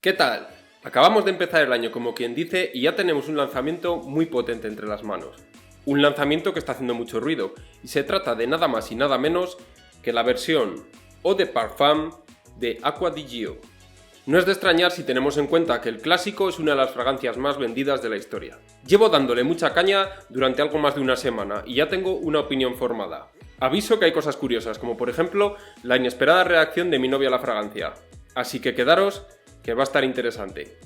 ¿Qué tal? Acabamos de empezar el año como quien dice y ya tenemos un lanzamiento muy potente entre las manos. Un lanzamiento que está haciendo mucho ruido y se trata de nada más y nada menos que la versión Eau de Parfum de Acqua di Gio. No es de extrañar si tenemos en cuenta que el clásico es una de las fragancias más vendidas de la historia. Llevo dándole mucha caña durante algo más de una semana y ya tengo una opinión formada. Aviso que hay cosas curiosas, como por ejemplo la inesperada reacción de mi novia a la fragancia. Así que quedaros, que va a estar interesante.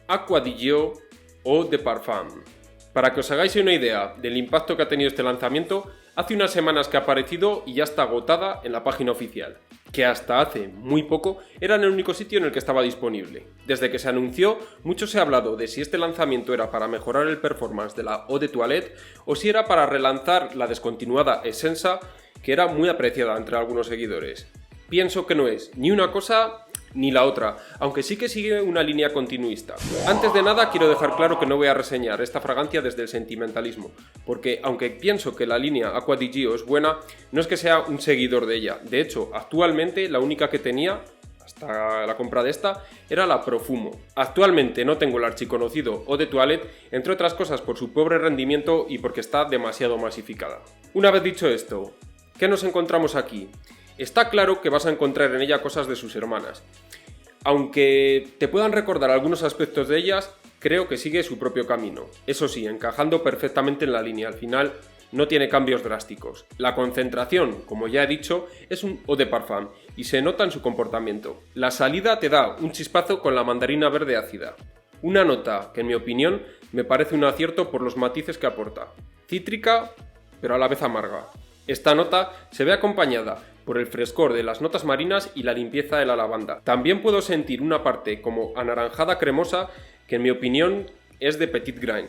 Acqua di Gio Eau de Parfum. Para que os hagáis una idea del impacto que ha tenido este lanzamiento, hace unas semanas que ha aparecido y ya está agotada en la página oficial, que hasta hace muy poco era el único sitio en el que estaba disponible. Desde que se anunció, mucho se ha hablado de si este lanzamiento era para mejorar el performance de la Eau de Toilette o si era para relanzar la descontinuada Essenza, que era muy apreciada entre algunos seguidores. Pienso que no es ni una cosa ni la otra, aunque sí que sigue una línea continuista. Antes de nada quiero dejar claro que no voy a reseñar esta fragancia desde el sentimentalismo, porque aunque pienso que la línea Acqua di Gio es buena, no es que sea un seguidor de ella. De hecho, actualmente la única que tenía, hasta la compra de esta, era la Profumo. Actualmente no tengo el archiconocido Eau de Toilette, entre otras cosas por su pobre rendimiento y porque está demasiado masificada. Una vez dicho esto, ¿qué nos encontramos aquí? Está claro que vas a encontrar en ella cosas de sus hermanas. Aunque te puedan recordar algunos aspectos de ellas, creo que sigue su propio camino. Eso sí, encajando perfectamente en la línea, al final no tiene cambios drásticos. La concentración, como ya he dicho, es un Eau de Parfum y se nota en su comportamiento. La salida te da un chispazo con la mandarina verde ácida. Una nota que en mi opinión me parece un acierto por los matices que aporta. Cítrica, pero a la vez amarga. Esta nota se ve acompañada por el frescor de las notas marinas y la limpieza de la lavanda. También puedo sentir una parte como anaranjada cremosa que en mi opinión es de Petit Grain.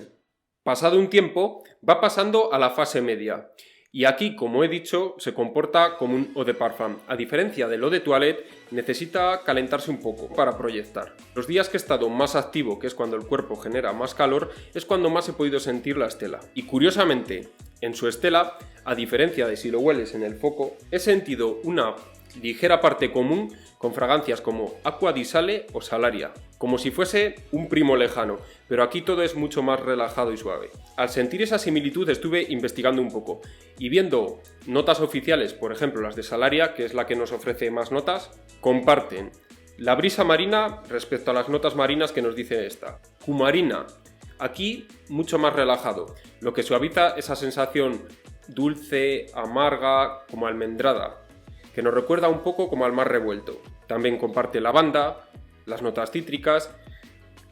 Pasado un tiempo va pasando a la fase media y aquí, como he dicho, se comporta como un Eau de Parfum. A diferencia del Eau de Toilette, necesita calentarse un poco para proyectar. Los días que he estado más activo, que es cuando el cuerpo genera más calor, es cuando más he podido sentir la estela. Y curiosamente, en su estela, a diferencia de si lo hueles en el foco, he sentido una ligera parte común con fragancias como Acqua di Sale o Salaria, como si fuese un primo lejano, pero aquí todo es mucho más relajado y suave. Al sentir esa similitud estuve investigando un poco y viendo notas oficiales, por ejemplo las de Salaria, que es la que nos ofrece más notas, comparten la brisa marina respecto a las notas marinas que nos dice esta. Cumarina, aquí mucho más relajado, lo que suaviza esa sensación dulce, amarga, como almendrada, que nos recuerda un poco como al mar revuelto. También comparte lavanda, las notas cítricas,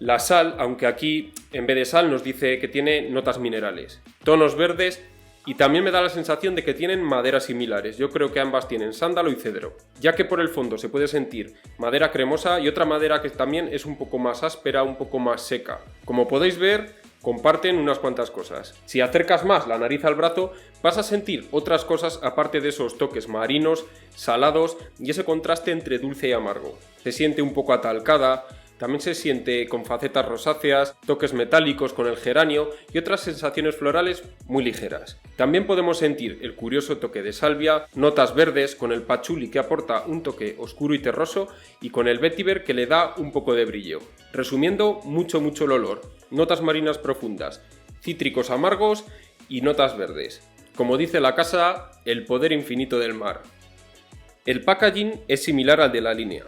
la sal, aunque aquí en vez de sal nos dice que tiene notas minerales, tonos verdes y también me da la sensación de que tienen maderas similares. Yo creo que ambas tienen sándalo y cedro, ya que por el fondo se puede sentir madera cremosa y otra madera que también es un poco más áspera, un poco más seca. Como podéis ver, comparten unas cuantas cosas. Si acercas más la nariz al brazo, vas a sentir otras cosas aparte de esos toques marinos, salados y ese contraste entre dulce y amargo. Se siente un poco atalcada, también se siente con facetas rosáceas, toques metálicos con el geranio y otras sensaciones florales muy ligeras. También podemos sentir el curioso toque de salvia, notas verdes con el patchouli que aporta un toque oscuro y terroso y con el vetiver que le da un poco de brillo. Resumiendo, mucho el olor, notas marinas profundas, cítricos amargos y notas verdes. Como dice la casa, el poder infinito del mar. El packaging es similar al de la línea,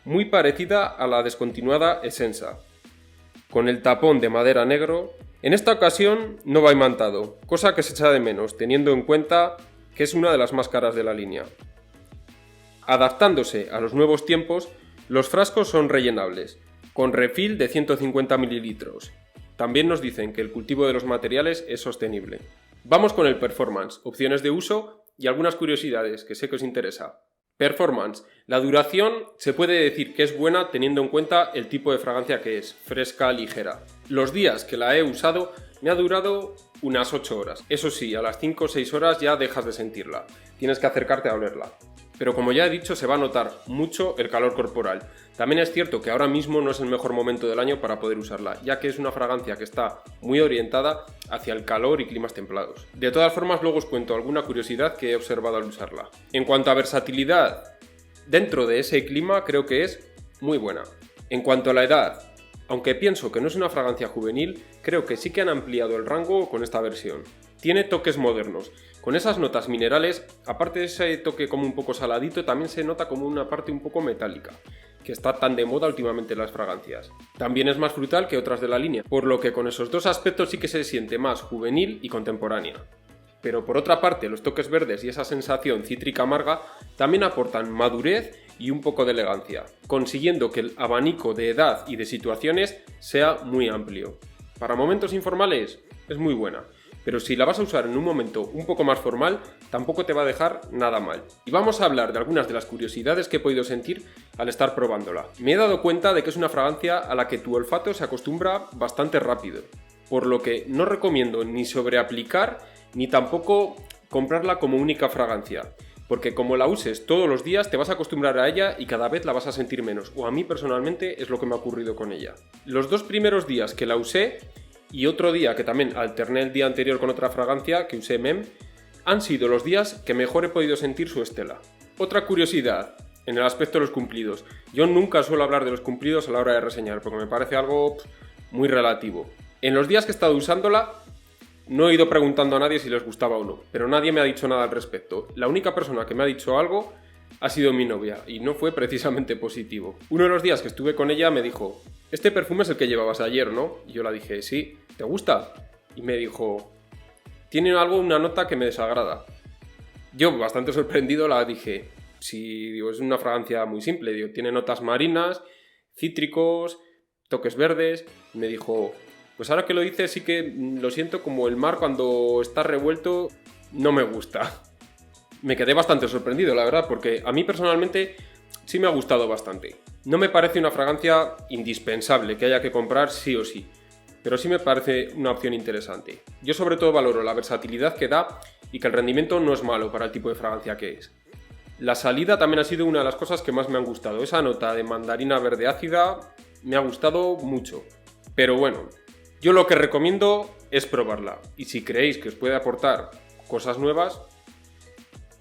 muy parecida a la descontinuada Essenza, con el tapón de madera negro. En esta ocasión no va imantado, cosa que se echa de menos, teniendo en cuenta que es una de las más caras de la línea. Adaptándose a los nuevos tiempos, los frascos son rellenables, con refill de 150 ml. También nos dicen que el cultivo de los materiales es sostenible. Vamos con el performance, opciones de uso y algunas curiosidades que sé que os interesa. Performance. La duración se puede decir que es buena teniendo en cuenta el tipo de fragancia que es, fresca, ligera. Los días que la he usado me ha durado unas 8 horas. Eso sí, a las 5 o 6 horas ya dejas de sentirla. Tienes que acercarte a olerla. pero como ya he dicho, se va a notar mucho el calor corporal. También es cierto que ahora mismo no es el mejor momento del año para poder usarla, ya que es una fragancia que está muy orientada hacia el calor y climas templados. De todas formas, luego os cuento alguna curiosidad que he observado al usarla. En cuanto a versatilidad, dentro de ese clima creo que es muy buena. En cuanto a la edad, aunque pienso que no es una fragancia juvenil, creo que sí que han ampliado el rango con esta versión. Tiene toques modernos. Con esas notas minerales, aparte de ese toque como un poco saladito, también se nota como una parte un poco metálica, que está tan de moda últimamente en las fragancias. También es más frutal que otras de la línea, por lo que con esos dos aspectos sí que se siente más juvenil y contemporánea. Pero por otra parte, los toques verdes y esa sensación cítrica amarga también aportan madurez y un poco de elegancia, consiguiendo que el abanico de edad y de situaciones sea muy amplio. Para momentos informales es muy buena, pero si la vas a usar en un momento un poco más formal, tampoco te va a dejar nada mal. Y vamos a hablar de algunas de las curiosidades que he podido sentir al estar probándola. Me he dado cuenta de que es una fragancia a la que tu olfato se acostumbra bastante rápido, por lo que no recomiendo ni sobreaplicar ni tampoco comprarla como única fragancia, porque como la uses todos los días te vas a acostumbrar a ella y cada vez la vas a sentir menos, o a mí personalmente es lo que me ha ocurrido con ella. Los 2 primeros días que la usé y otro día que también alterné el día anterior con otra fragancia que usé MEM, han sido los días que mejor he podido sentir su estela. Otra curiosidad en el aspecto de los cumplidos. Yo nunca suelo hablar de los cumplidos a la hora de reseñar porque me parece algo muy relativo. En los días que he estado usándola no he ido preguntando a nadie si les gustaba o no, pero nadie me ha dicho nada al respecto. La única persona que me ha dicho algo ha sido mi novia, y no fue precisamente positivo. Uno de los días que estuve con ella me dijo: este perfume es el que llevabas ayer, ¿no? Y yo la dije: sí, ¿te gusta? Y me dijo: tiene una nota que me desagrada. Yo, bastante sorprendido, la dije: sí, digo, es una fragancia muy simple, digo, tiene notas marinas, cítricos, toques verdes. Y me dijo: pues ahora que lo dices, sí que lo siento como el mar cuando está revuelto, no me gusta. Me quedé bastante sorprendido, la verdad, porque a mí personalmente sí me ha gustado bastante. No me parece una fragancia indispensable que haya que comprar sí o sí, pero sí me parece una opción interesante. Yo sobre todo valoro la versatilidad que da y que el rendimiento no es malo para el tipo de fragancia que es. La salida también ha sido una de las cosas que más me han gustado. Esa nota de mandarina verde ácida me ha gustado mucho. Pero bueno, yo lo que recomiendo es probarla. Y si creéis que os puede aportar cosas nuevas,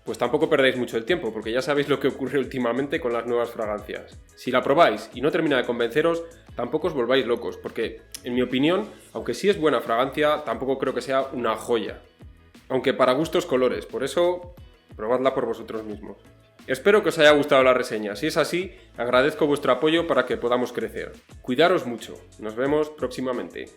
pues tampoco perdáis mucho el tiempo, porque ya sabéis lo que ocurre últimamente con las nuevas fragancias. Si la probáis y no termina de convenceros, tampoco os volváis locos, porque, en mi opinión, aunque sí es buena fragancia, tampoco creo que sea una joya. Aunque para gustos colores, por eso, probadla por vosotros mismos. Espero que os haya gustado la reseña. Si es así, agradezco vuestro apoyo para que podamos crecer. Cuidaros mucho. Nos vemos próximamente.